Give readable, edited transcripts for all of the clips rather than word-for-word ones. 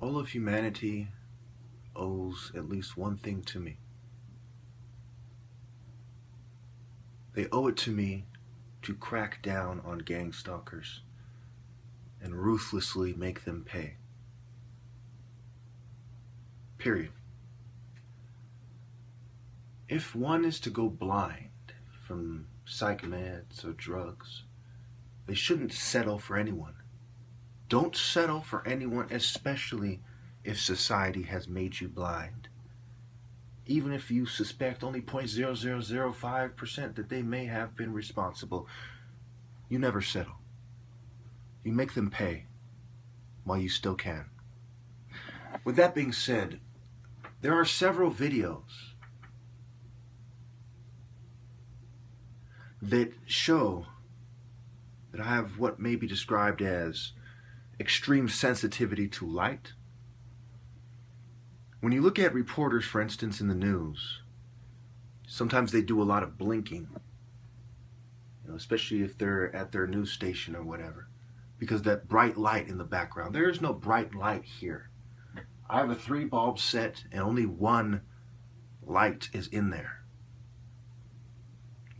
All of humanity owes at least one thing to me. They owe it to me to crack down on gang stalkers and ruthlessly make them pay. Period. If one is to go blind from psych meds or drugs, they shouldn't settle for anyone. Don't settle for anyone, especially if society has made you blind. Even if you suspect only 0.0005% that they may have been responsible, you never settle. You make them pay while you still can. With that being said, there are several videos that show that I have what may be described as extreme sensitivity to light. When you look at reporters, for instance, in the news, sometimes they do a lot of blinking, especially if they're at their news station or whatever, because that bright light in the background. There is no bright light here. I have a 3-bulb set and only one light is in there.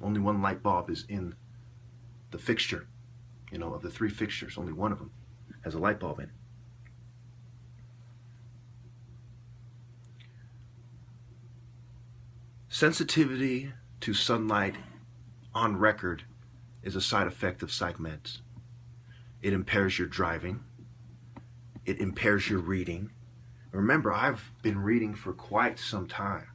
Only one light bulb is in the fixture, of the 3 fixtures, only one of them has a light bulb in it. Sensitivity to sunlight on record is a side effect of psych meds. It impairs your driving. It impairs your reading. Remember, I've been reading for quite some time.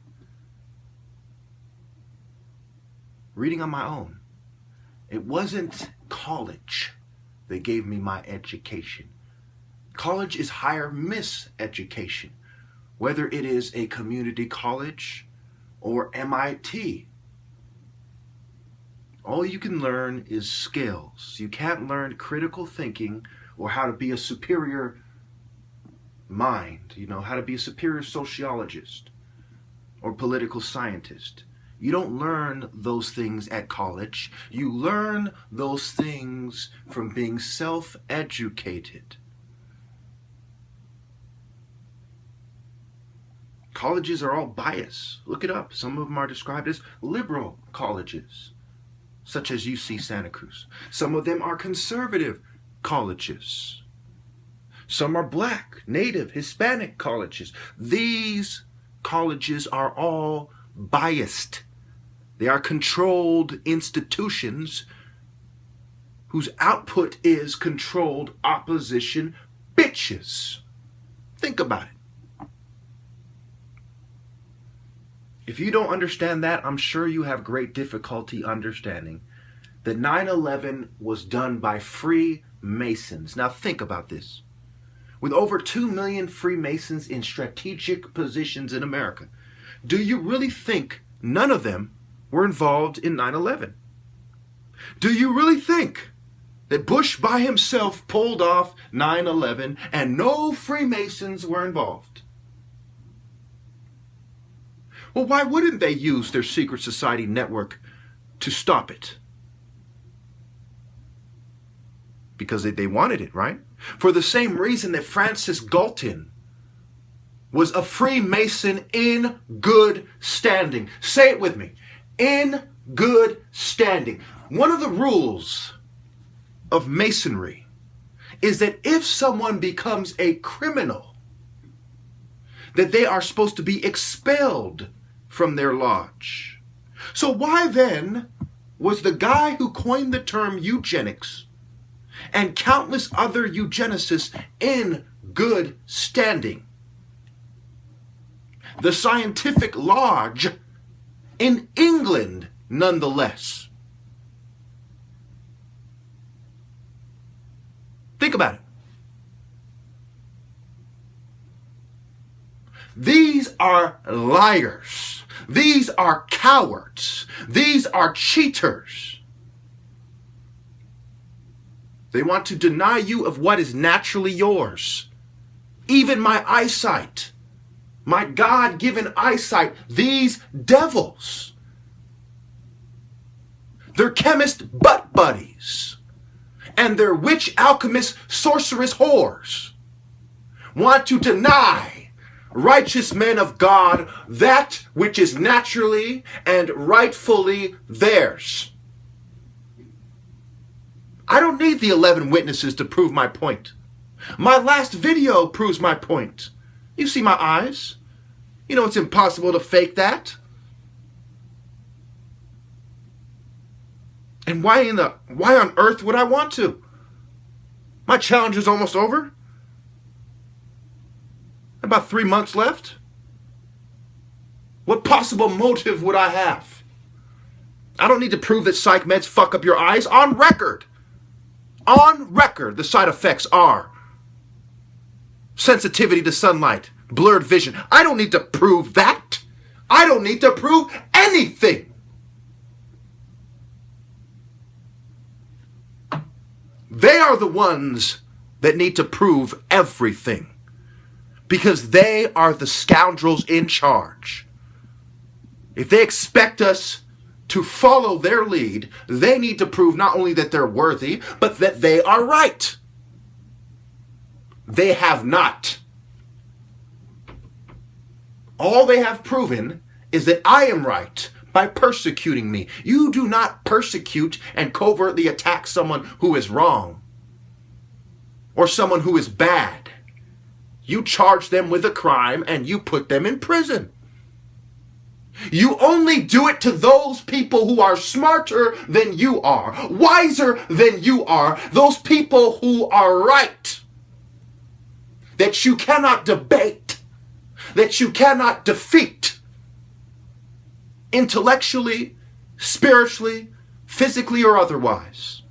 Reading on my own. It wasn't college that gave me my education. College is higher miseducation, whether it is a community college or MIT. All you can learn is skills. You can't learn critical thinking or how to be a superior mind, how to be a superior sociologist or political scientist. You don't learn those things at college. You learn those things from being self-educated. Colleges are all biased. Look it up. Some of them are described as liberal colleges, such as UC Santa Cruz. Some of them are conservative colleges. Some are black, native, Hispanic colleges. These colleges are all biased. They are controlled institutions whose output is controlled opposition bitches. Think about it. If you don't understand that, I'm sure you have great difficulty understanding that 9/11 was done by Freemasons. Now think about this. With over 2 million Freemasons in strategic positions in America, do you really think none of them were involved in 9/11? Do you really think that Bush by himself pulled off 9/11 and no Freemasons were involved? Well, why wouldn't they use their secret society network to stop it? Because they wanted it, right? For the same reason that Francis Galton was a Freemason in good standing. Say it with me. In good standing. One of the rules of Masonry is that if someone becomes a criminal, that they are supposed to be expelled from their lodge. So why then was the guy who coined the term eugenics and countless other eugenicists in good standing? The Scientific Lodge in England, nonetheless. Think about it. These are liars. These are cowards. These are cheaters. They want to deny you of what is naturally yours. Even my eyesight, my God-given eyesight, these devils. They're chemist butt buddies. And they're witch alchemist sorceress whores. want to deny righteous men of God that which is naturally and rightfully theirs. I don't need the 11 witnesses to prove my point. My last video proves my point. You see my eyes. You know it's impossible to fake that. And why on earth would I want to? My challenge is almost over. About 3 months left. What possible motive would I have? I don't need to prove that psych meds fuck up your eyes. On record, the side effects are sensitivity to sunlight, blurred vision. I don't need to prove that. I don't need to prove anything. They are the ones that need to prove everything, because they are the scoundrels in charge. If they expect us to follow their lead, they need to prove not only that they're worthy, but that they are right. They have not. All they have proven is that I am right by persecuting me. You do not persecute and covertly attack someone who is wrong or someone who is bad. You charge them with a crime and you put them in prison. You only do it to those people who are smarter than you are, wiser than you are, those people who are right, that you cannot debate, that you cannot defeat intellectually, spiritually, physically, or otherwise.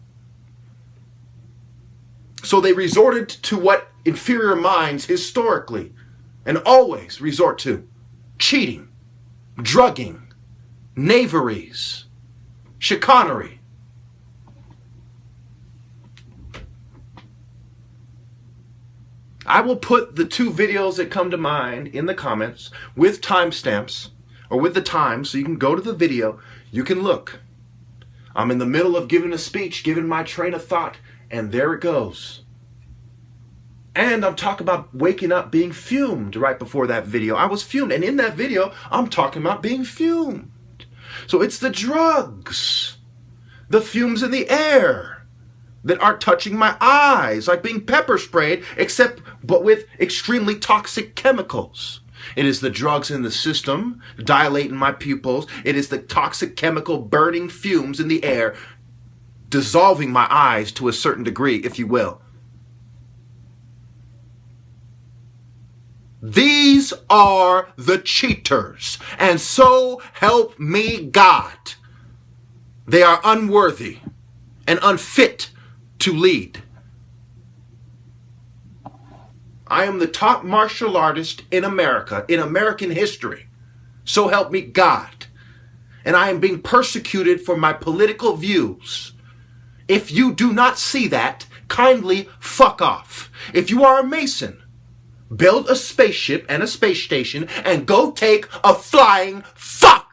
So they resorted to what inferior minds historically and always resort to: cheating, drugging, knaveries, chicanery. I will put the 2 videos that come to mind in the comments with timestamps, or with the time, so you can go to the video, you can look. I'm in the middle of giving a speech, giving my train of thought, and there it goes. And I'm talking about waking up being fumed right before that video. I was fumed, and in that video, I'm talking about being fumed. So it's the drugs, the fumes in the air that are touching my eyes, like being pepper sprayed, but with extremely toxic chemicals. It is the drugs in the system dilating my pupils. It is the toxic chemical burning fumes in the air, dissolving my eyes to a certain degree, if you will. These are the cheaters, and so help me God, they are unworthy and unfit to lead. I am the top martial artist in America, in American history. So help me God. And I am being persecuted for my political views. If you do not see that, kindly fuck off. If you are a Mason, build a spaceship and a space station and go take a flying fuck.